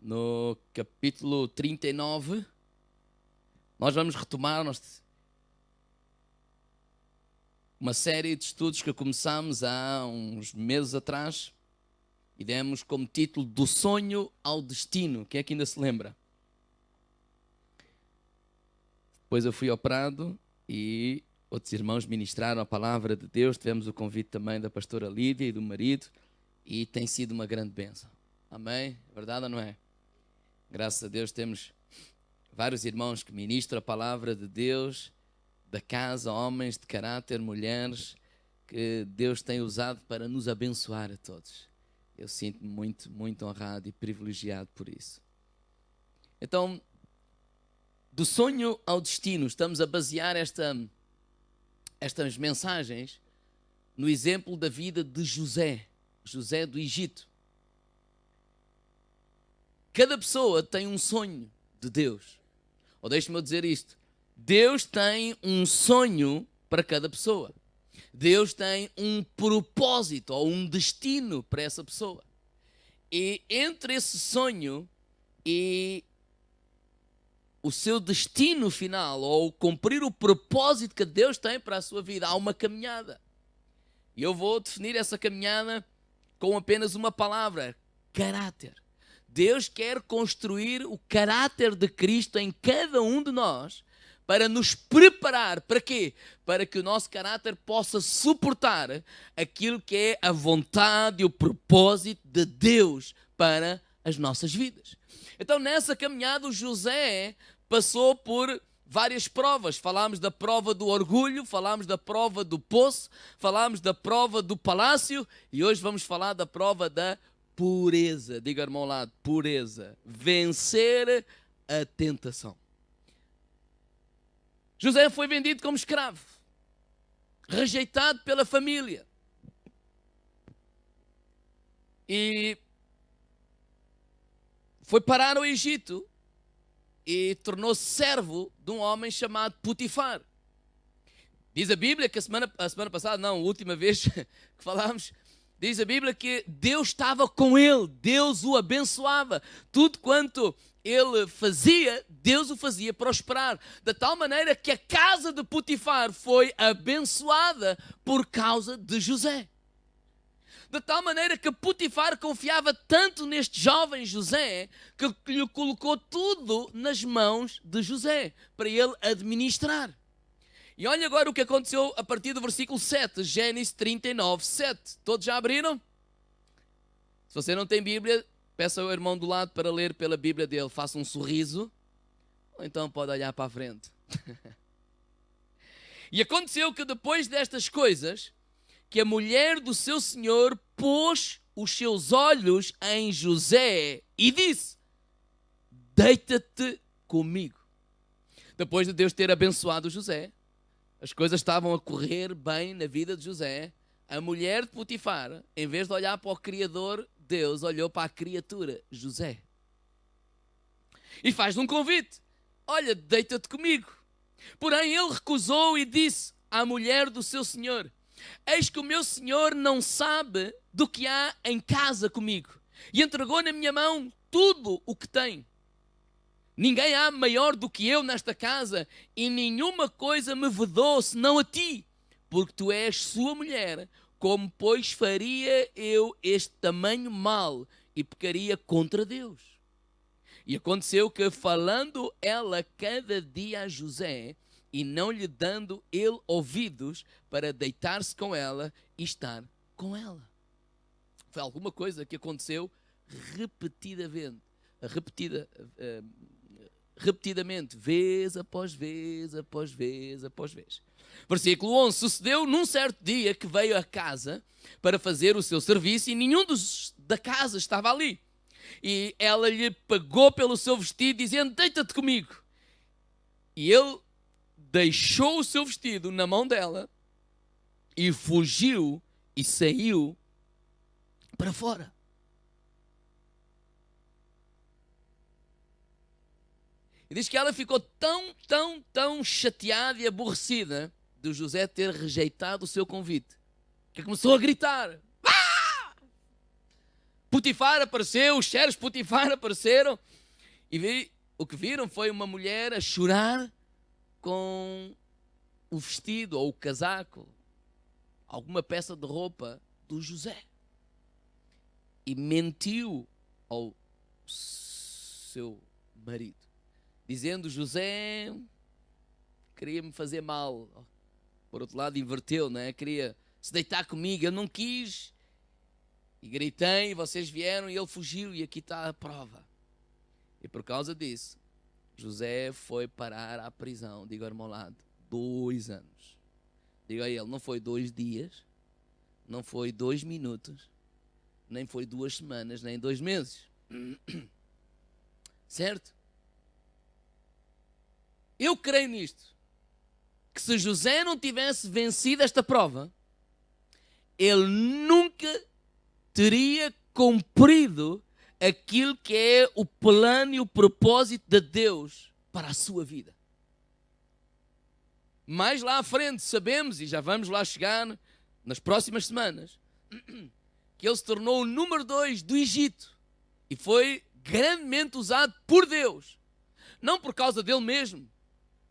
no capítulo 39. Nós vamos retomar uma série de estudos que começamos há uns meses atrás e demos como título Do Sonho ao Destino. Quem é que ainda se lembra? Depois eu fui operado e outros irmãos ministraram a palavra de Deus. Tivemos o convite também da pastora Lídia e do marido e tem sido uma grande bênção. Amém? Verdade ou não é? Graças a Deus temos vários irmãos que ministram a palavra de Deus, da casa, homens de caráter, mulheres, que Deus tem usado para nos abençoar a todos. Eu sinto-me muito, muito honrado e privilegiado por isso. Então, do sonho ao destino, estamos a basear estas mensagens no exemplo da vida de José do Egito. Cada pessoa tem um sonho de Deus. Ou deixe-me dizer isto. Deus tem um sonho para cada pessoa. Deus tem um propósito ou um destino para essa pessoa. E entre esse sonho e o seu destino final, ou cumprir o propósito que Deus tem para a sua vida, há uma caminhada. E eu vou definir essa caminhada com apenas uma palavra: caráter. Deus quer construir o caráter de Cristo em cada um de nós para nos preparar. Para quê? Para que o nosso caráter possa suportar aquilo que é a vontade e o propósito de Deus para as nossas vidas. Então, nessa caminhada, o José passou por várias provas. Falámos da prova do orgulho, falámos da prova do poço, falámos da prova do palácio e hoje vamos falar da prova da pureza. Diga, irmão, ao lado, pureza. Vencer a tentação. José foi vendido como escravo, rejeitado pela família. E foi parar ao Egito e tornou-se servo de um homem chamado Potifar. Diz a Bíblia que a semana passada, não, a última vez que falámos, diz a Bíblia que Deus estava com ele, Deus o abençoava. Tudo quanto ele fazia, Deus o fazia prosperar. De tal maneira que a casa de Potifar foi abençoada por causa de José. De tal maneira que Potifar confiava tanto neste jovem José que lhe colocou tudo nas mãos de José para ele administrar. E olha agora o que aconteceu a partir do versículo 7, Gênesis 39, 7. Todos já abriram? Se você não tem Bíblia, peça ao irmão do lado para ler pela Bíblia dele. Faça um sorriso, ou então pode olhar para a frente. E aconteceu que depois destas coisas, que a mulher do seu senhor pôs os seus olhos em José e disse: deita-te comigo. Depois de Deus ter abençoado José, as coisas estavam a correr bem na vida de José. A mulher de Potifar, em vez de olhar para o Criador, Deus olhou para a criatura, José. E faz-lhe um convite: olha, deita-te comigo. Porém ele recusou e disse à mulher do seu senhor: eis que o meu senhor não sabe do que há em casa comigo, e entregou na minha mão tudo o que tem. Ninguém há maior do que eu nesta casa, e nenhuma coisa me vedou senão a ti, porque tu és sua mulher. Como, pois, faria eu este tamanho mal e pecaria contra Deus? E aconteceu que, falando ela cada dia a José, e não lhe dando ele ouvidos para deitar-se com ela e estar com ela. Foi alguma coisa que aconteceu repetidamente, vez após vez, após vez, após vez. Versículo 11. Sucedeu num certo dia que veio a casa para fazer o seu serviço e nenhum da casa estava ali. E ela lhe pegou pelo seu vestido, dizendo: deita-te comigo. E ele deixou o seu vestido na mão dela e fugiu e saiu para fora. E diz que ela ficou tão chateada e aborrecida de José ter rejeitado o seu convite, que começou a gritar: Potifar apareceu, os servos de Potifar apareceram. E o que viram foi uma mulher a chorar com o vestido ou o casaco, alguma peça de roupa do José. E mentiu ao seu marido, dizendo: José queria-me fazer mal. Por outro lado, inverteu, não é? Queria se deitar comigo, eu não quis. E gritei, vocês vieram e ele fugiu, e aqui está a prova. E por causa disso, José foi parar à prisão. Diga ao irmão ao lado, 2 anos. Diga a ele, não foi 2 dias, não foi 2 minutos, nem foi 2 semanas, nem 2 meses. Certo? Eu creio nisto, que se José não tivesse vencido esta prova, ele nunca teria cumprido aquilo que é o plano e o propósito de Deus para a sua vida. Mais lá à frente sabemos, e já vamos lá chegar nas próximas semanas, que ele se tornou o número 2 do Egito e foi grandemente usado por Deus. Não por causa dele mesmo,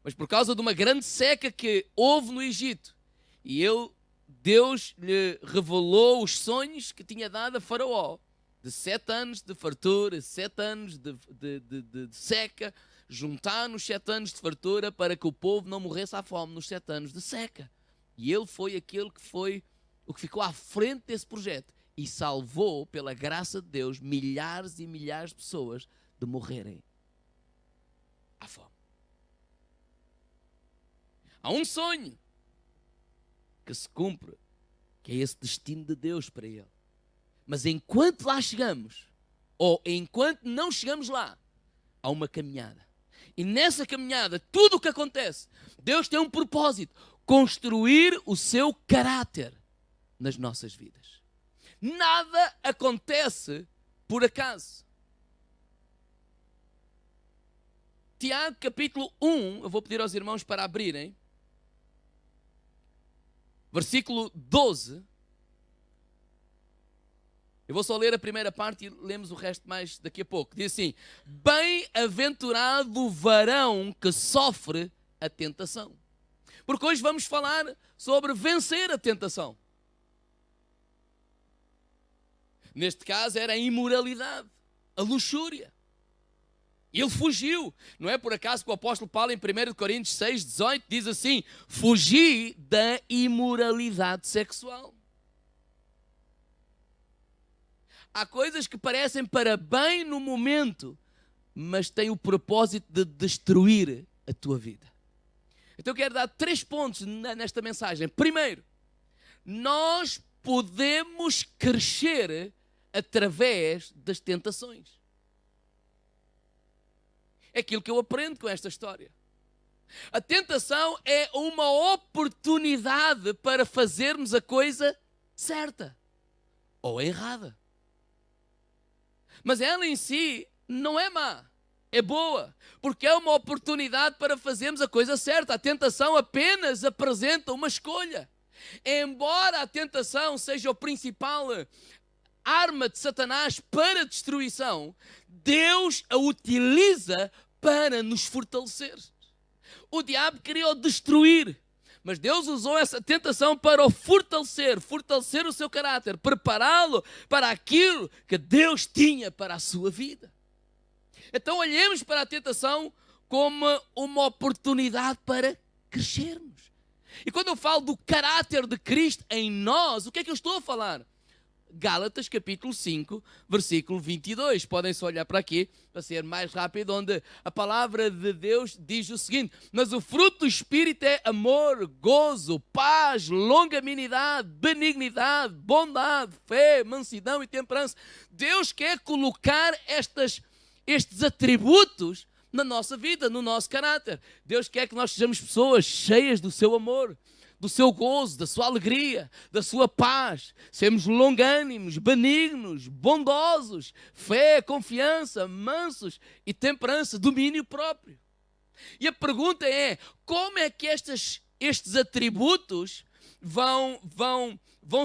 mas por causa de uma grande seca que houve no Egito. E Deus lhe revelou os sonhos que tinha dado a Faraó, de 7 anos de fartura, 7 anos de seca, juntar nos 7 anos de fartura para que o povo não morresse à fome nos 7 anos de seca. E ele foi aquele que foi o que ficou à frente desse projeto e salvou, pela graça de Deus, milhares e milhares de pessoas de morrerem à fome. Há um sonho que se cumpre, que é esse destino de Deus para ele. Mas enquanto lá chegamos, ou enquanto não chegamos lá, há uma caminhada. E nessa caminhada, tudo o que acontece, Deus tem um propósito: construir o seu caráter nas nossas vidas. Nada acontece por acaso. Tiago capítulo 1, eu vou pedir aos irmãos para abrirem, versículo 12. Eu vou só ler a primeira parte e lemos o resto mais daqui a pouco. Diz assim: bem-aventurado o varão que sofre a tentação. Porque hoje vamos falar sobre vencer a tentação. Neste caso era a imoralidade, a luxúria. E ele fugiu. Não é por acaso que o apóstolo Paulo em 1 Coríntios 6, 18 diz assim: fugi da imoralidade sexual. Há coisas que parecem para bem no momento, mas têm o propósito de destruir a tua vida. Então eu quero dar 3 pontos nesta mensagem. Primeiro, nós podemos crescer através das tentações. É aquilo que eu aprendo com esta história. A tentação é uma oportunidade para fazermos a coisa certa ou errada. Mas ela em si não é má, é boa, porque é uma oportunidade para fazermos a coisa certa. A tentação apenas apresenta uma escolha. Embora a tentação seja o principal arma de Satanás para a destruição, Deus a utiliza para nos fortalecer. O diabo queria o destruir, mas Deus usou essa tentação para o fortalecer o seu caráter, prepará-lo para aquilo que Deus tinha para a sua vida. Então olhemos para a tentação como uma oportunidade para crescermos. E quando eu falo do caráter de Cristo em nós, o que é que eu estou a falar? Gálatas capítulo 5, versículo 22. Podem só olhar para aqui, para ser mais rápido, onde a palavra de Deus diz o seguinte: mas o fruto do Espírito é amor, gozo, paz, longanimidade, benignidade, bondade, fé, mansidão e temperança. Deus quer colocar estes atributos na nossa vida, no nosso caráter. Deus quer que nós sejamos pessoas cheias do seu amor, do seu gozo, da sua alegria, da sua paz. Sermos longânimos, benignos, bondosos, fé, confiança, mansos e temperança, domínio próprio. E a pergunta é: como é que estes atributos vão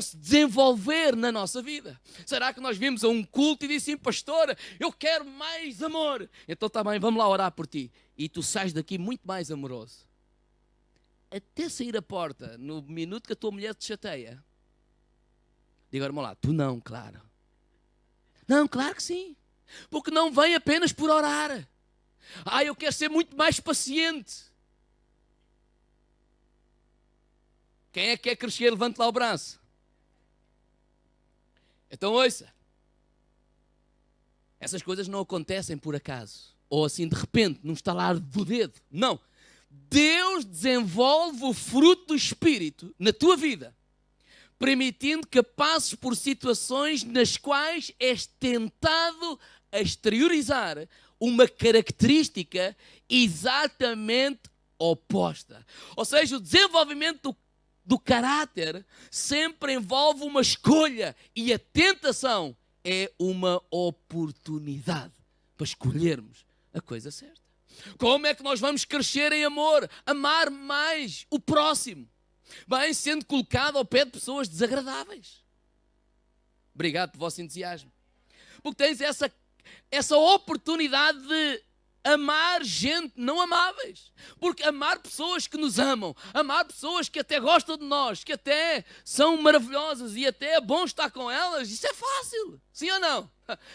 se desenvolver na nossa vida? Será que nós vimos a um culto e dissemos, pastor, eu quero mais amor? Então está bem, vamos lá orar por ti. E tu sais daqui muito mais amoroso. Até sair a porta, no minuto que a tua mulher te chateia, diga, irmão lá, tu não, claro. Não, claro que sim. Porque não vem apenas por orar. Eu quero ser muito mais paciente. Quem é que quer crescer? Levante lá o braço. Então ouça. Essas coisas não acontecem por acaso. Ou assim de repente, num estalar do dedo. Não. Deus desenvolve o fruto do Espírito na tua vida, permitindo que passes por situações nas quais és tentado a exteriorizar uma característica exatamente oposta. Ou seja, o desenvolvimento do caráter sempre envolve uma escolha, e a tentação é uma oportunidade para escolhermos a coisa certa. Como é que nós vamos crescer em amor? Amar mais o próximo. Bem, sendo colocado ao pé de pessoas desagradáveis. Obrigado pelo vosso entusiasmo. Porque tens essa oportunidade de amar gente não amáveis. Porque amar pessoas que nos amam, amar pessoas que até gostam de nós, que até são maravilhosas e até é bom estar com elas, isso é fácil. Sim ou não?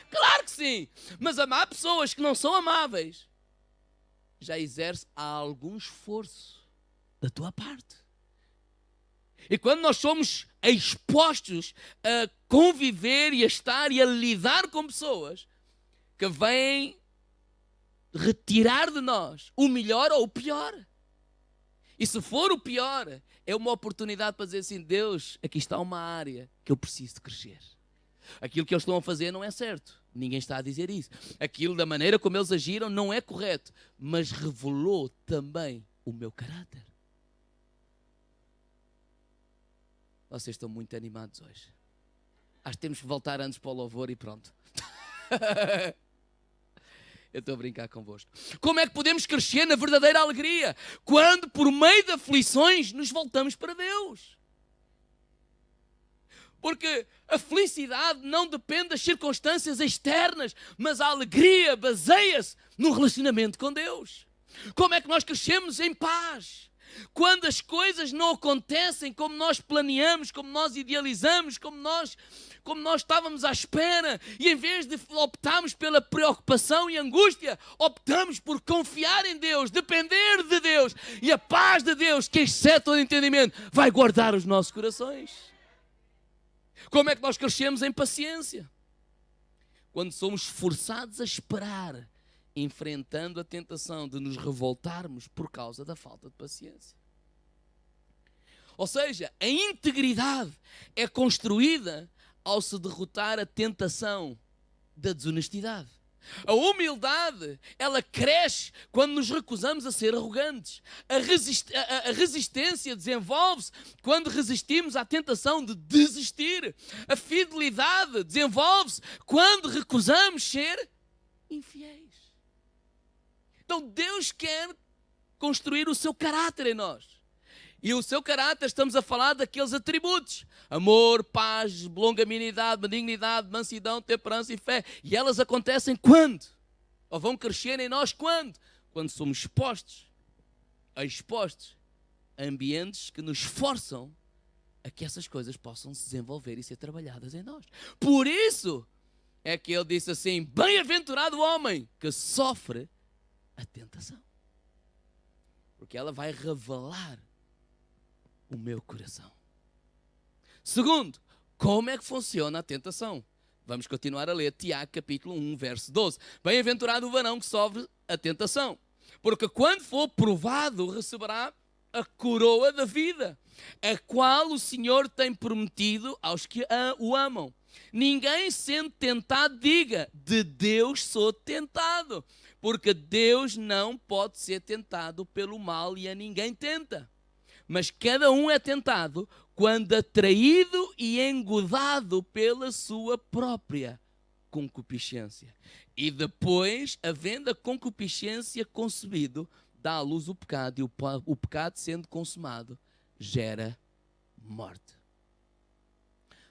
Claro que sim. Mas amar pessoas que não são amáveis já exerce algum esforço da tua parte. E quando nós somos expostos a conviver e a estar e a lidar com pessoas que vêm retirar de nós o melhor ou o pior. E se for o pior, é uma oportunidade para dizer assim, Deus, aqui está uma área que eu preciso de crescer. Aquilo que eles estão a fazer não é certo. Ninguém está a dizer isso. Aquilo, da maneira como eles agiram, não é correto. Mas revelou também o meu caráter. Vocês estão muito animados hoje. Acho que temos que voltar antes para o louvor e pronto. Eu estou a brincar convosco. Como é que podemos crescer na verdadeira alegria? Quando, por meio de aflições, nos voltamos para Deus. Porque a felicidade não depende das circunstâncias externas, mas a alegria baseia-se no relacionamento com Deus. Como é que nós crescemos em paz? Quando as coisas não acontecem como nós planeamos, como nós idealizamos, como nós estávamos à espera, e em vez de optarmos pela preocupação e angústia, optamos por confiar em Deus, depender de Deus, e a paz de Deus, que excede todo entendimento, vai guardar os nossos corações. Como é que nós crescemos em paciência? Quando somos forçados a esperar, enfrentando a tentação de nos revoltarmos por causa da falta de paciência. Ou seja, a integridade é construída ao se derrotar a tentação da desonestidade. A humildade, ela cresce quando nos recusamos a ser arrogantes. A resistência desenvolve-se quando resistimos à tentação de desistir. A fidelidade desenvolve-se quando recusamos ser infiéis. Então Deus quer construir o seu caráter em nós. E o seu caráter, estamos a falar daqueles atributos: amor, paz, longanimidade, benignidade, mansidão, temperança e fé. E elas acontecem quando? Ou vão crescer em nós quando? Quando somos expostos a ambientes que nos forçam a que essas coisas possam se desenvolver e ser trabalhadas em nós. Por isso é que ele disse assim: bem-aventurado o homem que sofre a tentação. Porque ela vai revelar o meu coração. Segundo, como é que funciona a tentação? Vamos continuar a ler Tiago capítulo 1, verso 12. Bem-aventurado o varão que sofre a tentação, porque quando for provado receberá a coroa da vida, a qual o Senhor tem prometido aos que o amam. Ninguém sendo tentado diga, de Deus sou tentado, porque Deus não pode ser tentado pelo mal e a ninguém tenta. Mas cada um é tentado quando atraído e engodado pela sua própria concupiscência. E depois, havendo a concupiscência concebido, dá à luz o pecado, e o pecado, sendo consumado, gera morte.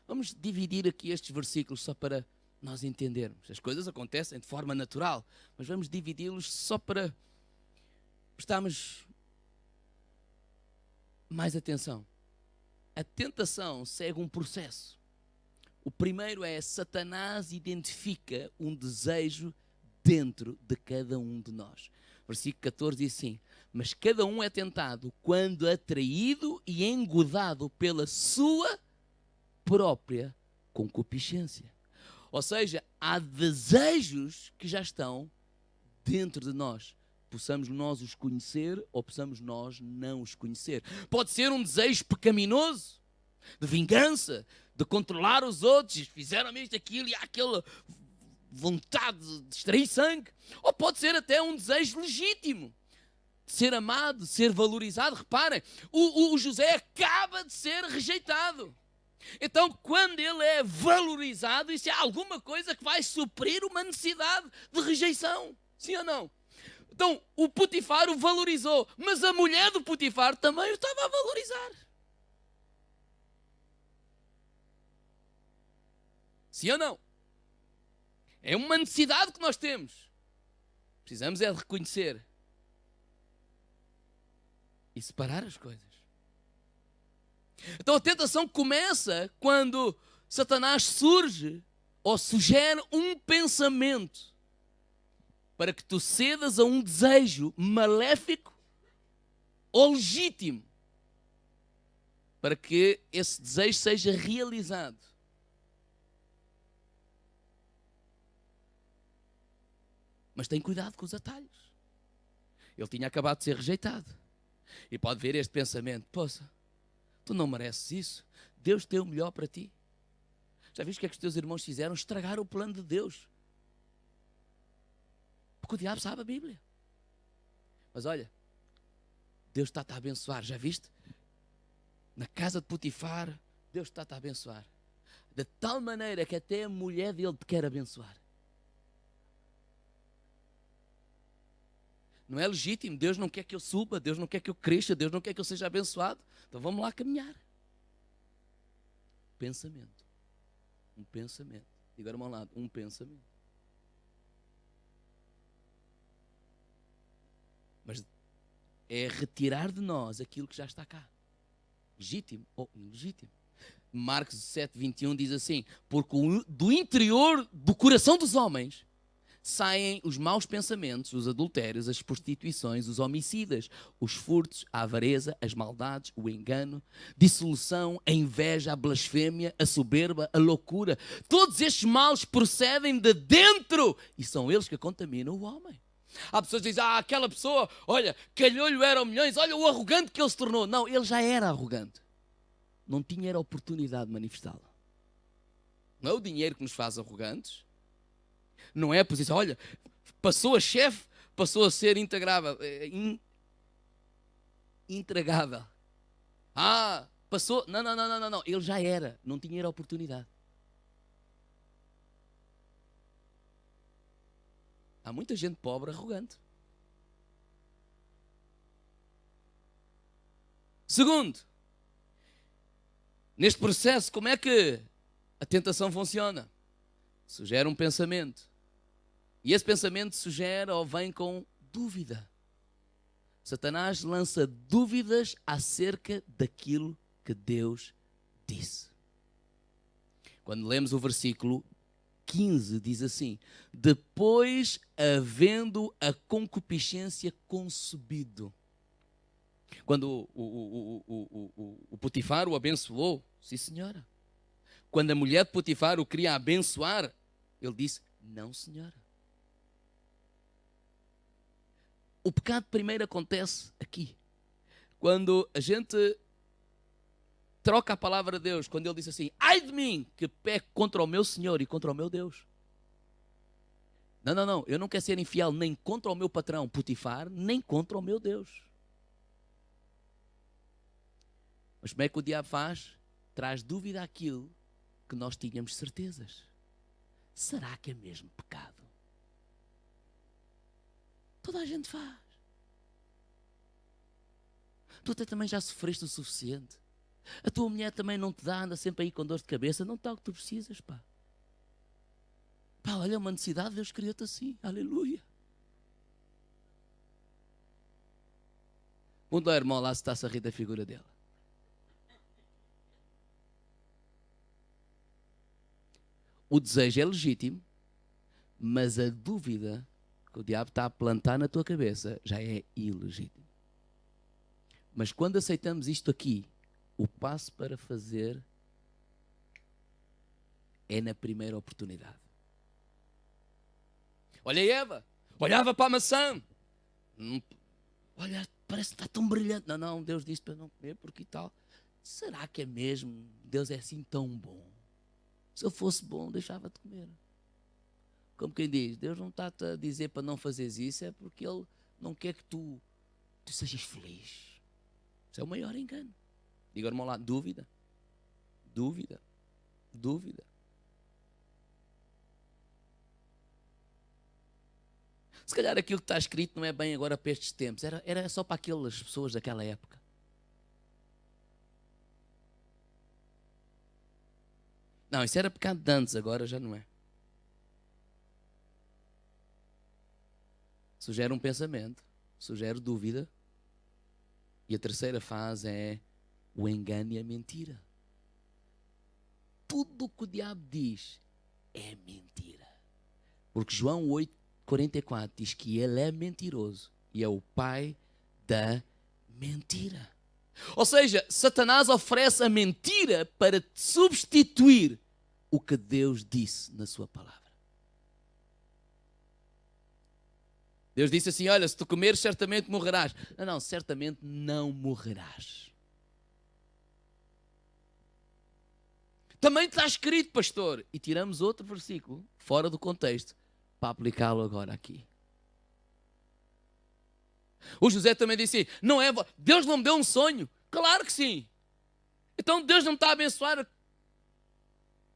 Vamos dividir aqui estes versículos só para nós entendermos. As coisas acontecem de forma natural, mas vamos dividi-los só para prestarmos mais atenção. A tentação segue um processo. O primeiro é: Satanás identifica um desejo dentro de cada um de nós. Versículo 14 diz assim: mas cada um é tentado quando atraído e engodado pela sua própria concupiscência. Ou seja, há desejos que já estão dentro de nós. Possamos nós os conhecer ou possamos nós não os conhecer. Pode ser um desejo pecaminoso, de vingança, de controlar os outros. Fizeram isto, aquilo e há aquela vontade de extrair sangue. Ou pode ser até um desejo legítimo, de ser amado, de ser valorizado. Reparem, o José acaba de ser rejeitado. Então, quando ele é valorizado, isso é alguma coisa que vai suprir uma necessidade de rejeição. Sim ou não? Então, o Potifar o valorizou, mas a mulher do Potifar também o estava a valorizar. Sim ou não? É uma necessidade que nós temos. Precisamos é de reconhecer e separar as coisas. Então a tentação começa quando Satanás surge ou sugere um pensamento para que tu cedas a um desejo maléfico ou legítimo, para que esse desejo seja realizado. Mas tem cuidado com os atalhos. Ele tinha acabado de ser rejeitado. E pode ver este pensamento: poça, tu não mereces isso. Deus tem o melhor para ti. Já viste o que é que os teus irmãos fizeram? Estragaram o plano de Deus. Porque o diabo sabe a Bíblia. Mas olha, Deus está-te a abençoar. Já viste? Na casa de Potifar, Deus está-te a abençoar. De tal maneira que até a mulher dele te quer abençoar. Não é legítimo. Deus não quer que eu suba, Deus não quer que eu cresça, Deus não quer que eu seja abençoado. Então vamos lá caminhar. Pensamento. Um pensamento. E agora ao lado, um pensamento. Mas é retirar de nós aquilo que já está cá. Legítimo ou ilegítimo. Marcos 7:21 diz assim: porque do interior do coração dos homens saem os maus pensamentos, os adultérios, as prostituições, os homicidas, os furtos, a avareza, as maldades, o engano, dissolução, a inveja, a blasfémia, a soberba, a loucura. Todos estes males procedem de dentro e são eles que contaminam o homem. Há pessoas que dizem: aquela pessoa, olha, calhou-lhe eram milhões, olha o arrogante que ele se tornou. Não, ele já era arrogante. Não tinha era oportunidade de manifestá-lo. Não é o dinheiro que nos faz arrogantes. Não é a posição. Olha, passou a chefe, passou a ser intragável. Intragável. Passou. Não. Ele já era. Não tinha era oportunidade. Há muita gente pobre arrogante. Segundo, neste processo, como é que a tentação funciona? Sugere um pensamento. E esse pensamento sugere ou vem com dúvida. Satanás lança dúvidas acerca daquilo que Deus disse. Quando lemos o versículo 15, diz assim: depois, havendo a concupiscência concebido. Quando o Potifar o abençoou, sim senhora. Quando a mulher de Potifar o queria abençoar, ele disse: não senhora. O pecado primeiro acontece aqui. Quando a gente troca a palavra de Deus, quando ele diz assim: ai de mim, que peco contra o meu Senhor e contra o meu Deus. Não, eu não quero ser infiel nem contra o meu patrão Potifar, nem contra o meu Deus. Mas como é que o diabo faz? Traz dúvida àquilo que nós tínhamos certezas. Será que é mesmo pecado? Toda a gente faz. Tu até também já sofreste o suficiente. A tua mulher também não te dá, anda sempre aí com dor de cabeça. Não está o que tu precisas, pá. Pá, olha, uma necessidade, Deus criou-te assim. Aleluia. Quando o irmão lá se está a rir da figura dela. O desejo é legítimo, mas a dúvida que o diabo está a plantar na tua cabeça já é ilegítimo. Mas quando aceitamos isto aqui, o passo para fazer é na primeira oportunidade. Olha Eva, olhava para a maçã. Olha, parece que está tão brilhante. Não, Deus disse para não comer porque e tal. Será que é mesmo? Deus é assim tão bom? Se eu fosse bom, deixava de comer. Como quem diz, Deus não está a dizer para não fazeres isso, é porque Ele não quer que tu sejas feliz. Isso é o maior engano. Diga, irmão lá, dúvida. Dúvida. Dúvida. Se calhar aquilo que está escrito não é bem agora para estes tempos. Era só para aquelas pessoas daquela época. Não, isso era pecado de antes, agora já não é. Sugere um pensamento, sugere dúvida. E a terceira fase é o engano e a mentira. Tudo o que o diabo diz é mentira. Porque João 8,44 diz que ele é mentiroso e é o pai da mentira. Ou seja, Satanás oferece a mentira para substituir o que Deus disse na sua palavra. Deus disse assim, olha, se tu comeres certamente morrerás. Não, certamente não morrerás. Também está escrito, pastor. E tiramos outro versículo, fora do contexto, para aplicá-lo agora aqui. O José também disse, não é, Deus não me deu um sonho? Claro que sim. Então Deus não me está a abençoar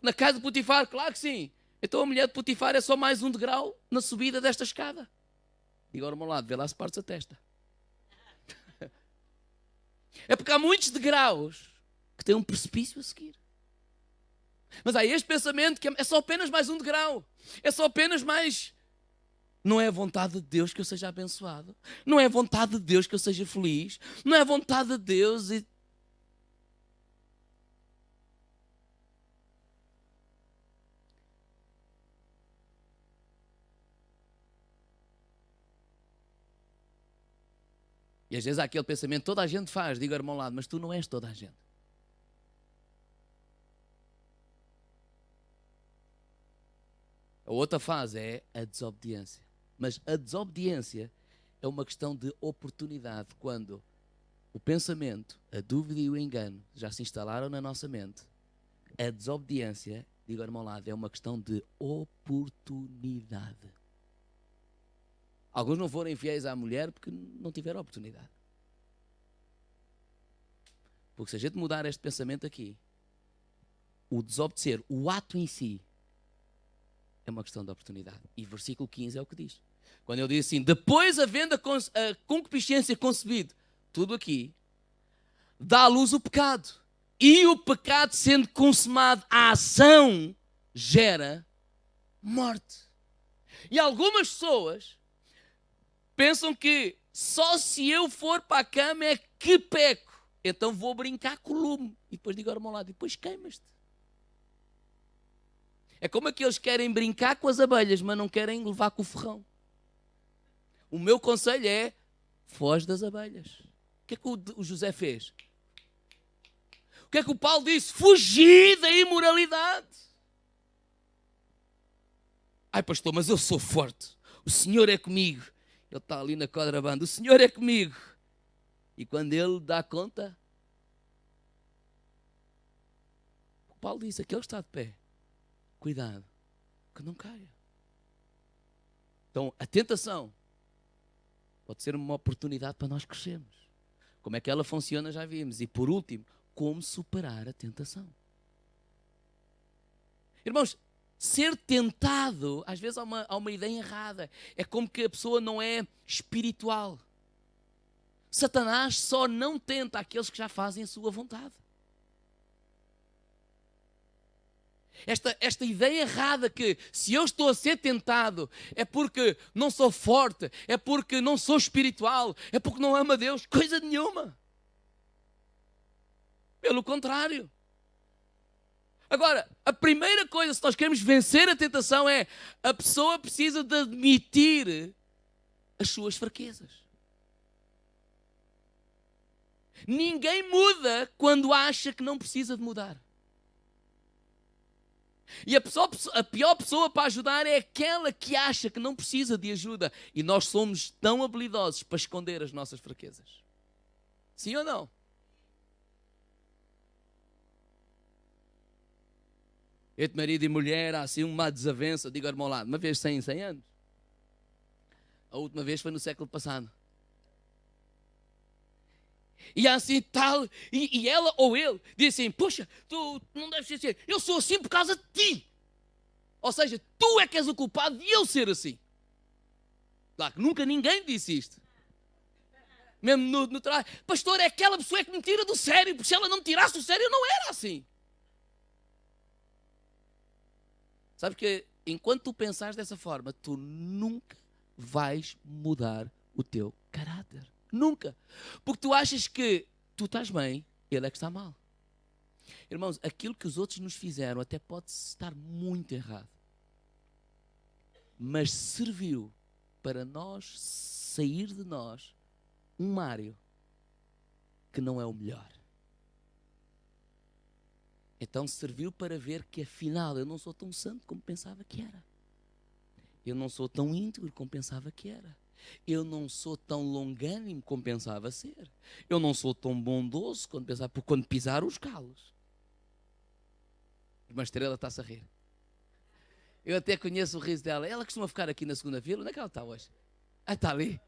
na casa de Potifar? Claro que sim. Então a mulher de Potifar é só mais um degrau na subida desta escada. Diga ao meu lado, vê lá se partes a testa. É porque há muitos degraus que têm um precipício a seguir. Mas há este pensamento que é só apenas mais um degrau. É só apenas mais... Não é a vontade de Deus que eu seja abençoado. Não é a vontade de Deus que eu seja feliz. Não é a vontade de Deus e... E às vezes há aquele pensamento, toda a gente faz, diga ao irmão ao lado, mas tu não és toda a gente. A outra fase é a desobediência. Mas a desobediência é uma questão de oportunidade, quando o pensamento, a dúvida e o engano já se instalaram na nossa mente. A desobediência, diga ao irmão ao lado, é uma questão de oportunidade. Alguns não foram infiéis à mulher porque não tiveram oportunidade. Porque se a gente mudar este pensamento aqui, o desobedecer, o ato em si, é uma questão de oportunidade. E versículo 15 é o que diz. Quando ele diz assim, depois havendo a concupiscência concebido, tudo aqui, dá à luz o pecado. E o pecado sendo consumado, a ação gera morte. E algumas pessoas pensam que só se eu for para a cama é que peco. Então vou brincar com o lume. E depois digo ao irmão lá, depois queimas-te. É como aqueles que querem brincar com as abelhas, mas não querem levar com o ferrão. O meu conselho é, foge das abelhas. O que é que o José fez? O que é que o Paulo disse? Fugi da imoralidade. Ai pastor, mas eu sou forte. O Senhor é comigo. Ele está ali na contrabanda. O Senhor é comigo. E quando ele dá conta, o Paulo disse, aquele está de pé. Cuidado, que não caia. Então, a tentação pode ser uma oportunidade para nós crescermos. Como é que ela funciona, já vimos. E por último, como superar a tentação. Irmãos, ser tentado, às vezes há uma ideia errada. É como que a pessoa não é espiritual. Satanás só não tenta aqueles que já fazem a sua vontade. Esta ideia errada que se eu estou a ser tentado é porque não sou forte, é porque não sou espiritual, é porque não amo a Deus. Coisa nenhuma. Pelo contrário. Agora, a primeira coisa, se nós queremos vencer a tentação, é a pessoa precisa de admitir as suas fraquezas. Ninguém muda quando acha que não precisa de mudar. E a pior pessoa para ajudar é aquela que acha que não precisa de ajuda. E nós somos tão habilidosos para esconder as nossas fraquezas. Sim ou não? Entre marido e mulher há assim uma desavença, digo ao irmão lado, uma vez 100 anos. A última vez foi no século passado. E assim tal, e ela ou ele diz assim, poxa, tu não deves ser assim, eu sou assim por causa de ti. Ou seja, tu é que és o culpado de eu ser assim. Claro que nunca ninguém disse isto. Mesmo no trabalho, pastor, é aquela pessoa que me tira do sério, porque se ela não me tirasse do sério, eu não era assim. Sabe que enquanto tu pensares dessa forma, tu nunca vais mudar o teu caráter. Nunca. Porque tu achas que tu estás bem, ele é que está mal. Irmãos, aquilo que os outros nos fizeram até pode estar muito errado. Mas serviu para nós sair de nós um Mário que não é o melhor. Então serviu para ver que afinal eu não sou tão santo como pensava que era. Eu não sou tão íntegro como pensava que era. Eu não sou tão longânimo como pensava ser. Eu não sou tão bondoso quando pensava, porque quando pisar os calos. Uma estrela está-se a rir. Eu até conheço o riso dela. Ela costuma ficar aqui na segunda fila. Onde é que ela está hoje? Ah, está ali.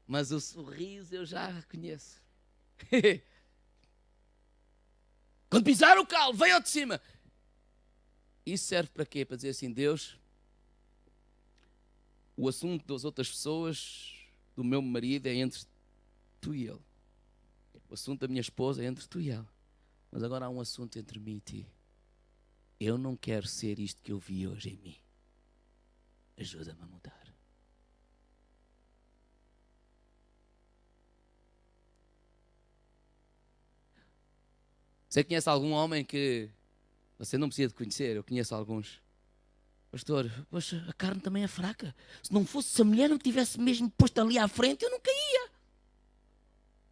Mas o sorriso eu já conheço. Quando pisar o calo, veio ao de cima. Isso serve para quê? Para dizer assim, Deus, o assunto das outras pessoas, do meu marido, é entre tu e ele. O assunto da minha esposa é entre tu e ela. Mas agora há um assunto entre mim e ti. Eu não quero ser isto que eu vi hoje em mim. Ajuda-me a mudar. Você conhece algum homem que você não precisa de conhecer? Eu conheço alguns. Pastor, poxa, a carne também é fraca. Se não fosse, se a mulher não tivesse mesmo posto ali à frente, eu nunca ia.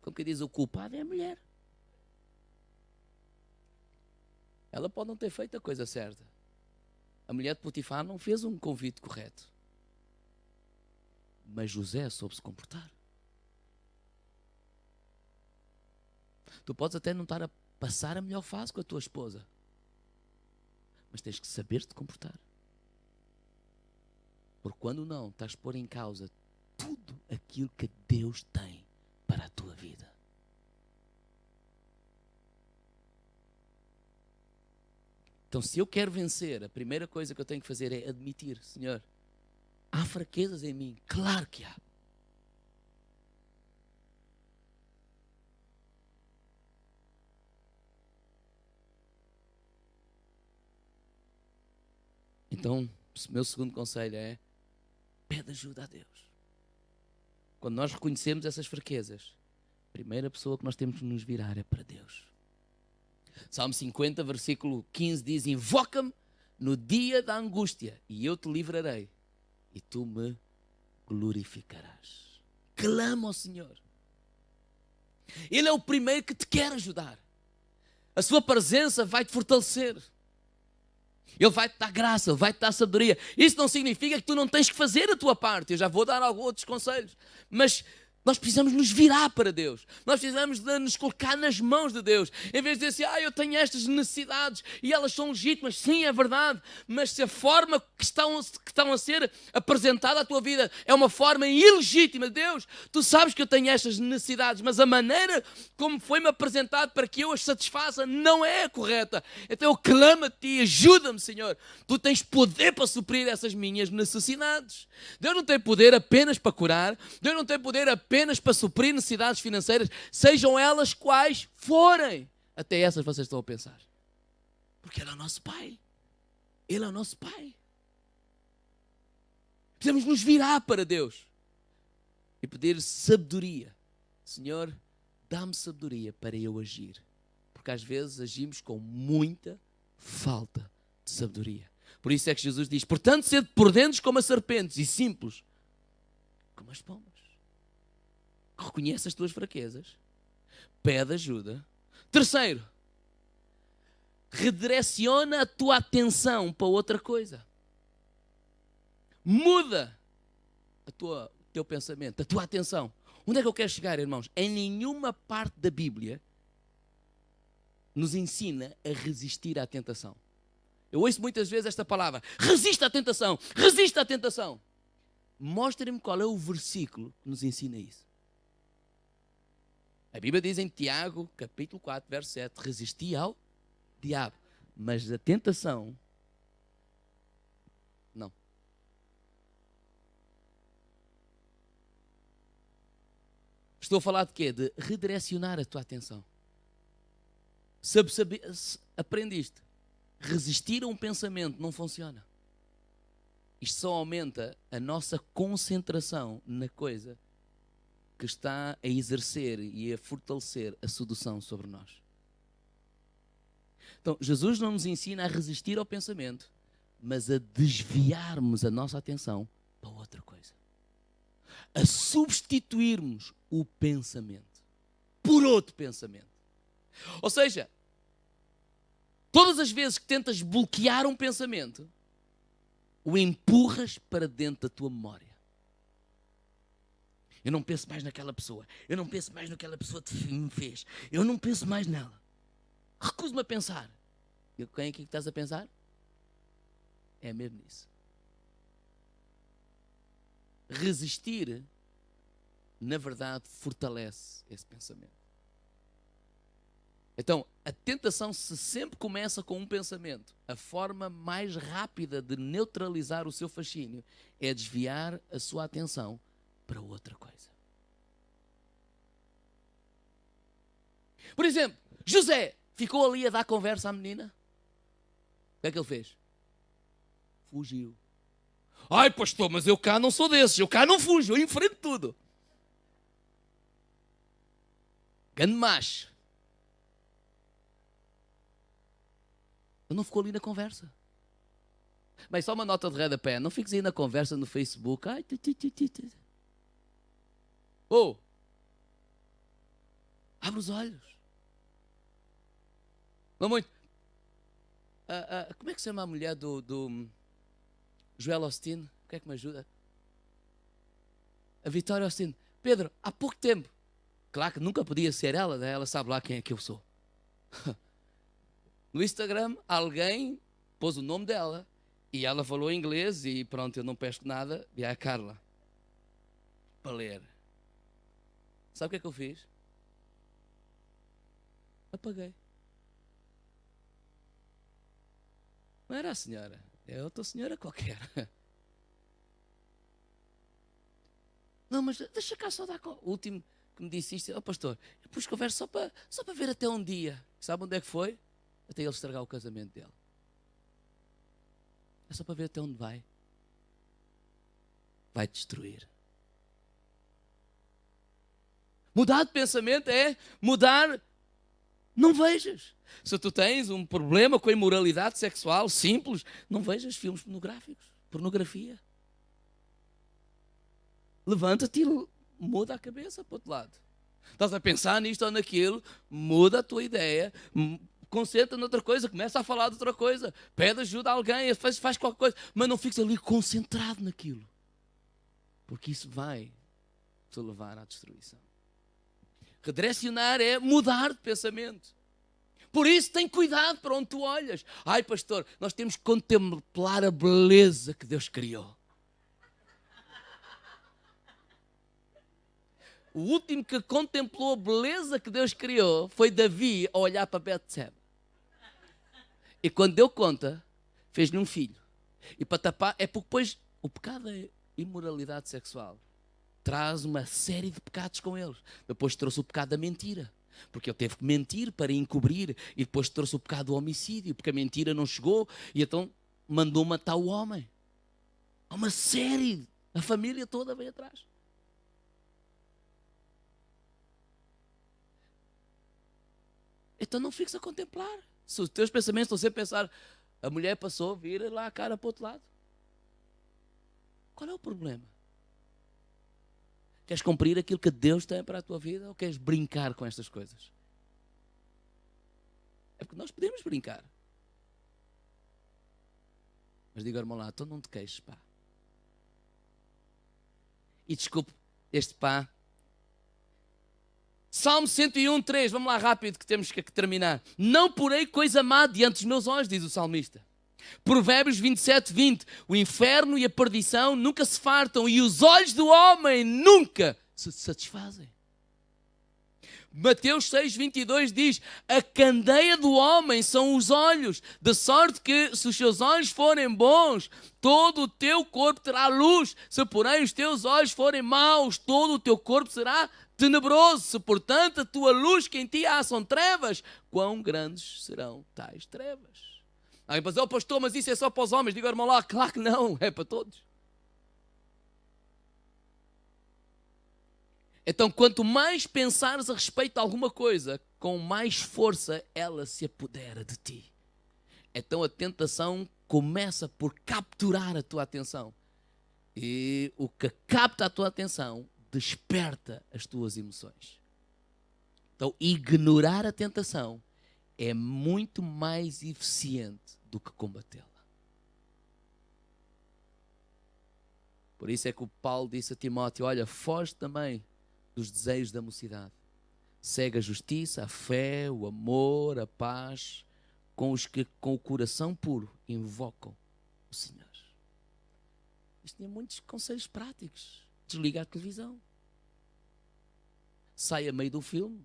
Como que diz, o culpado é a mulher. Ela pode não ter feito a coisa certa. A mulher de Potifar não fez um convite correto. Mas José soube se comportar. Tu podes até não estar a passar a melhor fase com a tua esposa. Mas tens que saber te comportar. Porque quando não, estás a pôr em causa tudo aquilo que Deus tem para a tua vida. Então, se eu quero vencer, a primeira coisa que eu tenho que fazer é admitir, Senhor, há fraquezas em mim. Claro que há. Então, o meu segundo conselho é, pede ajuda a Deus. Quando nós reconhecemos essas fraquezas, a primeira pessoa que nós temos que nos virar é para Deus. Salmo 50, versículo 15 diz, invoca-me no dia da angústia e eu te livrarei e tu me glorificarás. Clama ao Senhor. Ele é o primeiro que te quer ajudar. A sua presença vai te fortalecer. Ele vai te dar graça, ele vai te dar sabedoria. Isso não significa que tu não tens que fazer a tua parte. Eu já vou dar alguns outros conselhos. Mas nós precisamos nos virar para Deus. Nós precisamos de nos colocar nas mãos de Deus. Em vez de dizer assim, eu tenho estas necessidades e elas são legítimas. Sim, é verdade. Mas se a forma que estão a ser apresentada à tua vida é uma forma ilegítima, Deus, tu sabes que eu tenho estas necessidades, mas a maneira como foi-me apresentado para que eu as satisfaça não é a correta. Então eu clamo a ti, ajuda-me, Senhor. Tu tens poder para suprir essas minhas necessidades. Deus não tem poder apenas para curar. Deus não tem poder apenas para suprir necessidades financeiras, sejam elas quais forem. Até essas vocês estão a pensar. Porque Ele é o nosso Pai. Ele é o nosso Pai. Precisamos nos virar para Deus e pedir sabedoria. Senhor, dá-me sabedoria para eu agir. Porque às vezes agimos com muita falta de sabedoria. Por isso é que Jesus diz, portanto, sede prudentes como as serpentes e simples como as pombas. Reconhece as tuas fraquezas. Pede ajuda. Terceiro, redireciona a tua atenção para outra coisa. Muda o teu pensamento, a tua atenção. Onde é que eu quero chegar, irmãos? Em nenhuma parte da Bíblia nos ensina a resistir à tentação. Eu ouço muitas vezes esta palavra, resista à tentação, resista à tentação. Mostre-me qual é o versículo que nos ensina isso. A Bíblia diz em Tiago, capítulo 4, verso 7, resisti ao diabo. Mas a tentação, não. Estou a falar de quê? De redirecionar a tua atenção. Aprende isto. Resistir a um pensamento não funciona. Isto só aumenta a nossa concentração na coisa que está a exercer e a fortalecer a sedução sobre nós. Então, Jesus não nos ensina a resistir ao pensamento, mas a desviarmos a nossa atenção para outra coisa. A substituirmos o pensamento por outro pensamento. Ou seja, todas as vezes que tentas bloquear um pensamento, o empurras para dentro da tua memória. Eu não penso mais naquela pessoa. Eu não penso mais naquela pessoa que me fez. Eu não penso mais nela. Recuso-me a pensar. E quem é que estás a pensar? É mesmo nisso. Resistir, na verdade, fortalece esse pensamento. Então, a tentação, se sempre começa com um pensamento, a forma mais rápida de neutralizar o seu fascínio é desviar a sua atenção para outra coisa. Por exemplo, José ficou ali a dar conversa à menina. O que é que ele fez? Fugiu. Ai, pastor, mas eu cá não sou desses. Eu cá não fujo, eu enfrento tudo. Grande macho. Ele não ficou ali na conversa. Mas só uma nota de rodapé. Não fiques aí na conversa no Facebook. Ai, Oh! Abre os olhos. Não muito. Como é que se chama a mulher do Joel Austin? O que é que me ajuda? A Vitória Austin. Pedro, há pouco tempo. Claro que nunca podia ser ela, né? Ela sabe lá quem é que eu sou. No Instagram, alguém pôs o nome dela e ela falou em inglês e pronto, eu não pesco nada. E a Carla, para ler. Sabe o que é que eu fiz? Apaguei. Não era a senhora, é outra senhora qualquer. Não, mas deixa cá só dar o último que me disse isto. Pastor, eu pus conversa só para ver até um dia. Sabe onde é que foi? Até ele estragar o casamento dele. É só para ver até onde vai. Vai destruir. Mudar de pensamento é mudar. Não vejas. Se tu tens um problema com a imoralidade sexual simples, não vejas filmes pornográficos. Pornografia. Levanta-te e muda a cabeça para o outro lado. Estás a pensar nisto ou naquilo, muda a tua ideia, concentra noutra coisa, começa a falar de outra coisa, pede ajuda a alguém, faz qualquer coisa, mas não fiques ali concentrado naquilo. Porque isso vai te levar à destruição. Redirecionar é mudar de pensamento. Por isso, tem cuidado para onde tu olhas. Ai, pastor, nós temos que contemplar a beleza que Deus criou. O último que contemplou a beleza que Deus criou foi Davi a olhar para Betseba. E quando deu conta, fez-lhe um filho. E para tapar, é porque depois o pecado é imoralidade sexual. Traz uma série de pecados com eles. Depois trouxe o pecado da mentira. Porque ele teve que mentir para encobrir. E depois trouxe o pecado do homicídio, porque a mentira não chegou. E então mandou matar o homem. Há uma série, a família toda veio atrás. Então não fiques a contemplar. Se os teus pensamentos estão sempre a pensar, a mulher passou, vira lá a cara para o outro lado. Qual é o problema? Queres cumprir aquilo que Deus tem para a tua vida ou queres brincar com estas coisas? É porque nós podemos brincar. Mas diga ao irmão lá, então não te queixes, pá. E desculpe, este pá. Salmo 101, 3, vamos lá rápido que temos que terminar. Não porei coisa má diante dos meus olhos, diz o salmista. Provérbios 27, 20. O inferno e a perdição nunca se fartam e os olhos do homem nunca se satisfazem. Mateus 6, 22 diz: a candeia do homem são os olhos, de sorte que se os seus olhos forem bons, todo o teu corpo terá luz. Se porém os teus olhos forem maus, todo o teu corpo será tenebroso. Se portanto a tua luz que em ti há são trevas, quão grandes serão tais trevas? Alguém pode dizer, oh pastor, mas isso é só para os homens. Diga ao irmão lá, claro que não, é para todos. Então, quanto mais pensares a respeito de alguma coisa, com mais força ela se apodera de ti. Então a tentação começa por capturar a tua atenção. E o que capta a tua atenção desperta as tuas emoções. Então, ignorar a tentação é muito mais eficiente do que combatê-la. Por isso é que o Paulo disse a Timóteo, olha, foge também dos desejos da mocidade. Segue a justiça, a fé, o amor, a paz, com os que com o coração puro invocam o Senhor. Isto tinha muitos conselhos práticos. Desliga a televisão. Sai a meio do filme.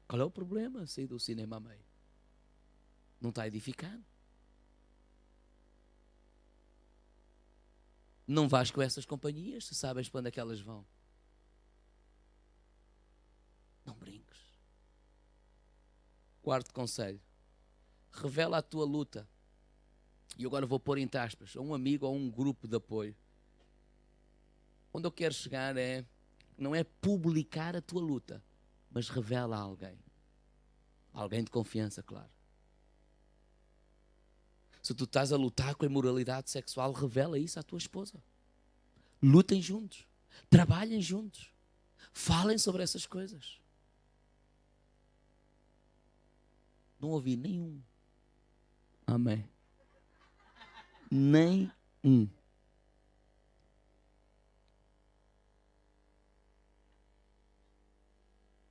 Qual é o problema? Sair do cinema a meio. Não está edificando. Não vais com essas companhias, se sabes para onde é que elas vão. Não brinques. Quarto conselho. Revela a tua luta. E agora vou pôr entre aspas, a um amigo ou a um grupo de apoio. Onde eu quero chegar não é publicar a tua luta, mas revela a alguém. Alguém de confiança, claro. Se tu estás a lutar com a imoralidade sexual, revela isso à tua esposa. Lutem juntos. Trabalhem juntos. Falem sobre essas coisas. Não ouvi nenhum. Amém. Nem um.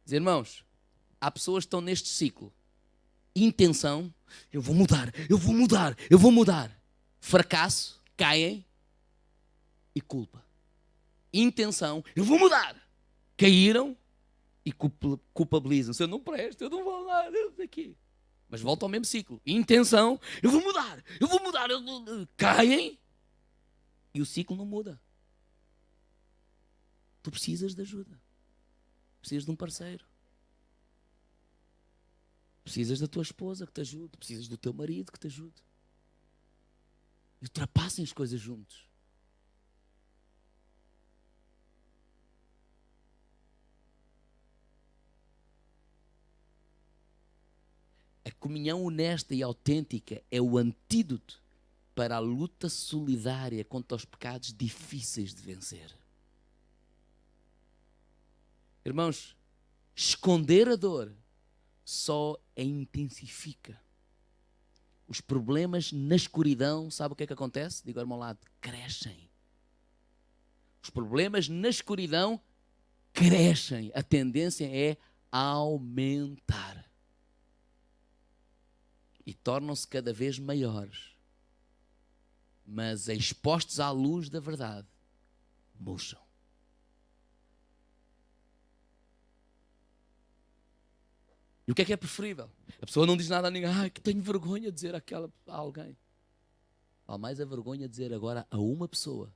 Irmãos, há pessoas que estão neste ciclo. Intenção, eu vou mudar, eu vou mudar, eu vou mudar. Fracasso, caem e culpa. Intenção, eu vou mudar. Caíram e culpabilizam-se. Eu não presto, eu não vou lá, daqui. Mas volta ao mesmo ciclo. Intenção, eu vou mudar, eu vou mudar. Caem e o ciclo não muda. Tu precisas de ajuda. Precisas de um parceiro. Precisas da tua esposa que te ajude. Precisas do teu marido que te ajude. E ultrapassem as coisas juntos. A comunhão honesta e autêntica é o antídoto para a luta solidária contra os pecados difíceis de vencer. Irmãos, esconder a dor só a intensifica. Os problemas na escuridão, sabe o que é que acontece? Digo ao irmão lado, crescem. Os problemas na escuridão crescem. A tendência é aumentar. E tornam-se cada vez maiores. Mas expostos à luz da verdade, murcham. E o que é preferível? A pessoa não diz nada a ninguém. Ai, que tenho vergonha de dizer a alguém. Vale mais a vergonha de dizer agora a uma pessoa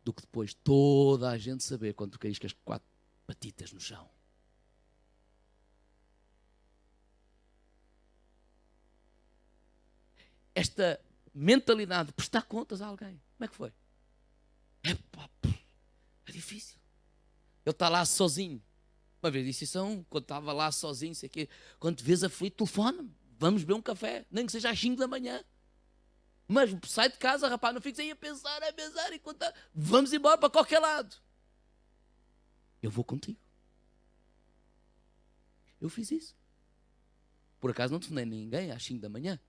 do que depois toda a gente saber quando tu caís com as 4 patitas no chão. esta mentalidade de prestar contas a alguém. Como é que foi? É difícil. Ele está lá sozinho. Uma vez disse isso a um, quando estava lá sozinho, sei que, quando te vês aflito, telefona-me, vamos beber um café, nem que seja às 5 da manhã. Mas sai de casa, rapaz, não fiques aí a pensar, enquanto vamos embora para qualquer lado. Eu vou contigo. Eu fiz isso. Por acaso não telefonei ninguém às 5 da manhã.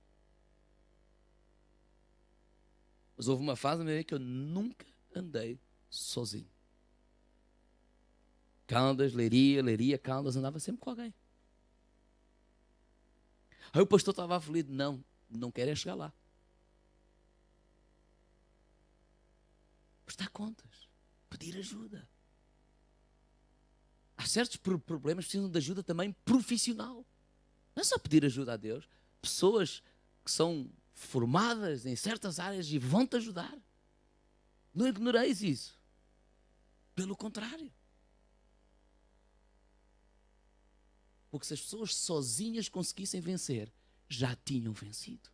Mas houve uma fase na minha vida que eu nunca andei sozinho. Caldas, Leiria, Caldas, andava sempre com alguém. Aí o pastor estava aflito. Não quer é chegar lá. Prestar contas. Pedir ajuda. Há certos problemas que precisam de ajuda também profissional. Não é só pedir ajuda a Deus. Pessoas que são formadas em certas áreas e vão-te ajudar. Não ignoreis isso. Pelo contrário. Porque se as pessoas sozinhas conseguissem vencer, já tinham vencido.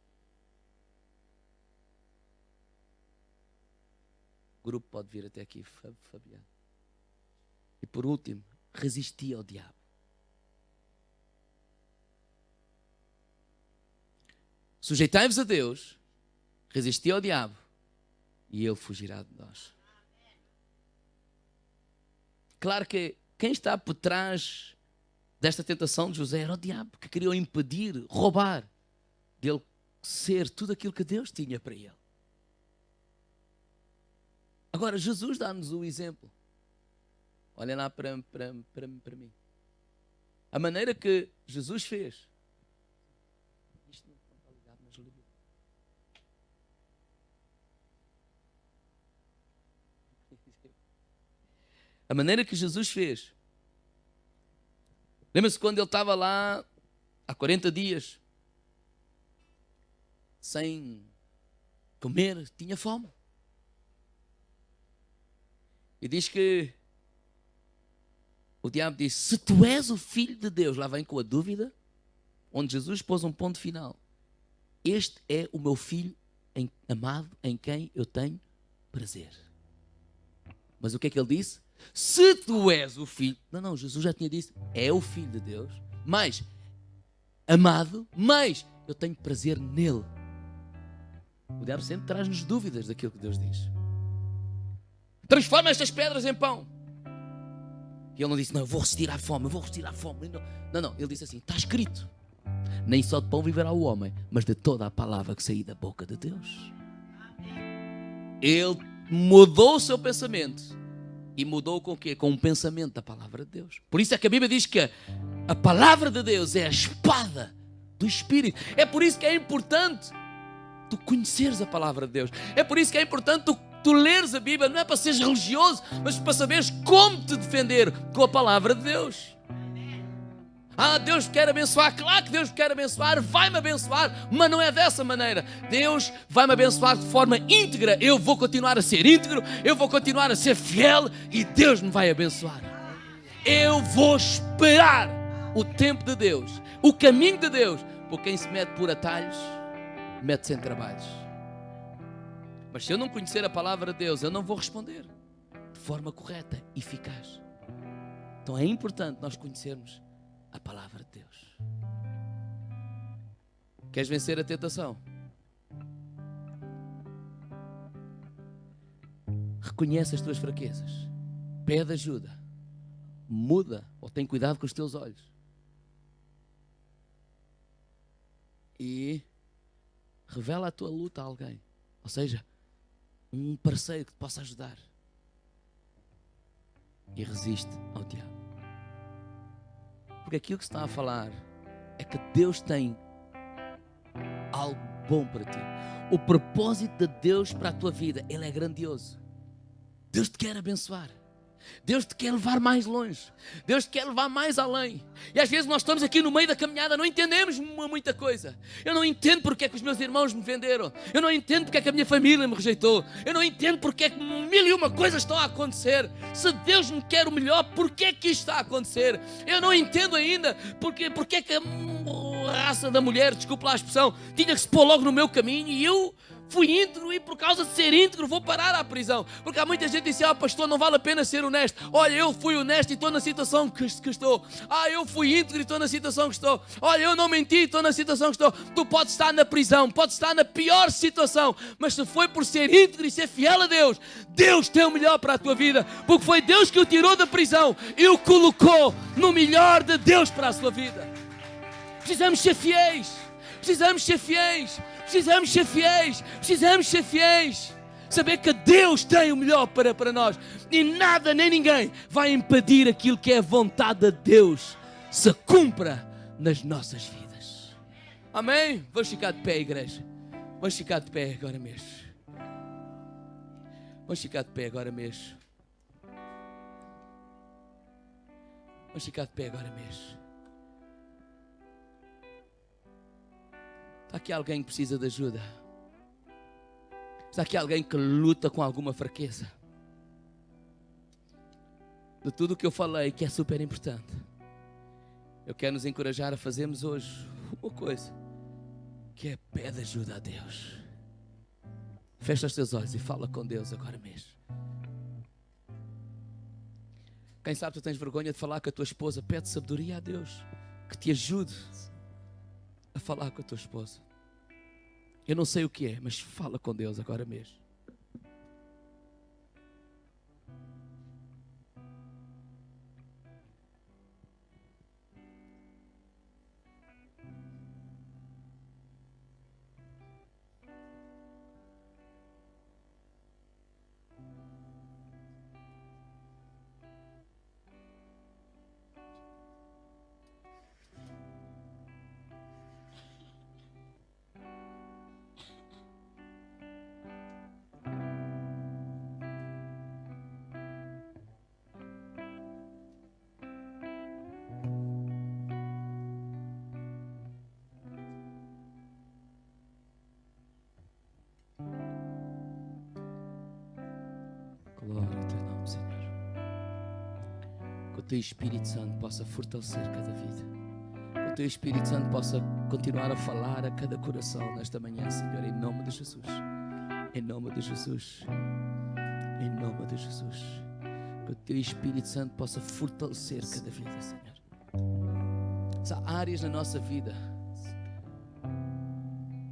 O grupo pode vir até aqui, Fabiano. E por último, resistir ao diabo. Sujeitai-vos a Deus, resistir ao diabo, e ele fugirá de nós. Claro que quem está por trás desta tentação de José era o diabo, que queria impedir, roubar dele ser tudo aquilo que Deus tinha para ele. Agora, Jesus dá-nos o exemplo. Olhem lá para mim. A maneira que Jesus fez. Isto não está ligado, mas liga. A maneira que Jesus fez. Lembra-se quando ele estava lá há 40 dias, sem comer, tinha fome. E diz que o diabo disse, se tu és o Filho de Deus, lá vem com a dúvida, onde Jesus pôs um ponto final. Este é o meu Filho amado, em quem eu tenho prazer. Mas o que é que ele disse? Se tu és o Filho... Não, Jesus já tinha dito, é o Filho de Deus, mas amado, mas eu tenho prazer nele. O diabo sempre traz-nos dúvidas daquilo que Deus diz. Transforma estas pedras em pão. E ele não disse, não, eu vou resistir à fome. Não, ele disse assim, está escrito, nem só de pão viverá o homem, mas de toda a palavra que sair da boca de Deus. Ele mudou o seu pensamento. E mudou com o quê? Com um pensamento da palavra de Deus. Por isso é que a Bíblia diz que a palavra de Deus é a espada do Espírito. É por isso que é importante tu conheceres a palavra de Deus. É por isso que é importante tu leres a Bíblia. Não é para seres religioso, mas para saberes como te defender com a palavra de Deus. Deus quer abençoar. Claro que Deus quer abençoar, vai-me abençoar, mas não é dessa maneira. Deus vai-me abençoar de forma íntegra. Eu vou continuar a ser íntegro, eu vou continuar a ser fiel e Deus me vai abençoar. Eu vou esperar o tempo de Deus, o caminho de Deus. Porque quem se mete por atalhos, mete-se em trabalhos. Mas se eu não conhecer a palavra de Deus, eu não vou responder de forma correta e eficaz. Então é importante nós conhecermos a palavra de Deus. Queres vencer a tentação? Reconhece as tuas fraquezas. Pede ajuda. Muda ou tem cuidado com os teus olhos. E revela a tua luta a alguém. Ou seja, um parceiro que te possa ajudar. E resiste ao diabo. Porque aquilo que se está a falar é que Deus tem algo bom para ti. O propósito de Deus para a tua vida, ele é grandioso. Deus te quer abençoar. Deus te quer levar mais longe. Deus te quer levar mais além. E às vezes nós estamos aqui no meio da caminhada, não entendemos muita coisa. Eu não entendo porque é que os meus irmãos me venderam. Eu não entendo porque é que a minha família me rejeitou. Eu não entendo porque é que 1001 coisas estão a acontecer. Se Deus me quer o melhor, porque é que isto está a acontecer? Eu não entendo ainda porque é que raça da mulher, desculpa lá a expressão, tinha que se pôr logo no meu caminho, e eu fui íntegro, e por causa de ser íntegro vou parar à prisão. Porque há muita gente que diz: pastor, não vale a pena ser honesto. Olha, eu fui honesto e estou na situação que estou. Eu fui íntegro e estou na situação que estou. Olha, eu não menti e estou na situação que estou. Tu podes estar na prisão, podes estar na pior situação, mas se foi por ser íntegro e ser fiel a Deus, Deus tem o melhor para a tua vida, porque foi Deus que o tirou da prisão e o colocou no melhor de Deus para a sua vida. Precisamos ser fiéis. Precisamos ser fiéis. Precisamos ser fiéis. Precisamos ser fiéis. Saber que Deus tem o melhor para nós. E nada nem ninguém vai impedir aquilo que é a vontade de Deus se cumpra nas nossas vidas. Amém? Vamos ficar de pé, igreja. Vamos ficar de pé agora mesmo. Vamos ficar de pé agora mesmo. Vamos ficar de pé agora mesmo. Está aqui alguém que precisa de ajuda? Está aqui alguém que luta com alguma fraqueza? De tudo o que eu falei, que é super importante, eu quero nos encorajar a fazermos hoje uma coisa, que é pede ajuda a Deus. Fecha os teus olhos e fala com Deus agora mesmo. Quem sabe tu tens vergonha de falar com a tua esposa? Pede sabedoria a Deus que te ajude a falar com a tua esposa. Eu não sei o que é, mas fala com Deus agora mesmo. Glória ao teu nome, Senhor. Que o teu Espírito Santo possa fortalecer cada vida. Que o teu Espírito Santo possa continuar a falar a cada coração nesta manhã, Senhor, em nome de Jesus. Em nome de Jesus. Em nome de Jesus. Que o teu Espírito Santo possa fortalecer cada vida, Senhor. Se há áreas na nossa vida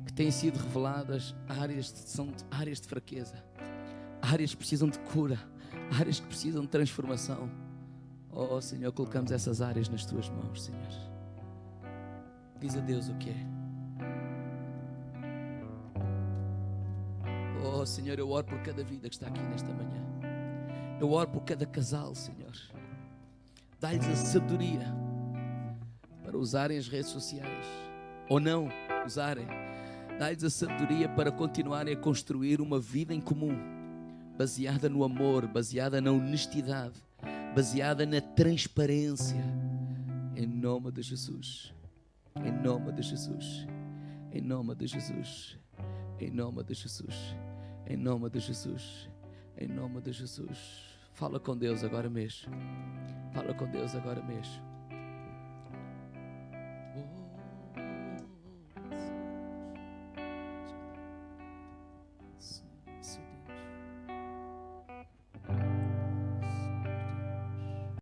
que têm sido reveladas, são áreas de fraqueza, áreas que precisam de cura, áreas que precisam de transformação. Oh Senhor, colocamos essas áreas nas tuas mãos, Senhor. Diz a Deus o que é. Oh Senhor, eu oro por cada vida que está aqui nesta manhã. Eu oro por cada casal, Senhor. Dá-lhes a sabedoria para usarem as redes sociais, ou não usarem. Dá-lhes a sabedoria para continuarem a construir uma vida em comum, baseada no amor, baseada na honestidade, baseada na transparência. Em nome de Jesus. Em nome de Jesus. Em nome de Jesus. Em nome de Jesus. Em nome de Jesus. Em nome de Jesus. Fala com Deus agora mesmo. Fala com Deus agora mesmo.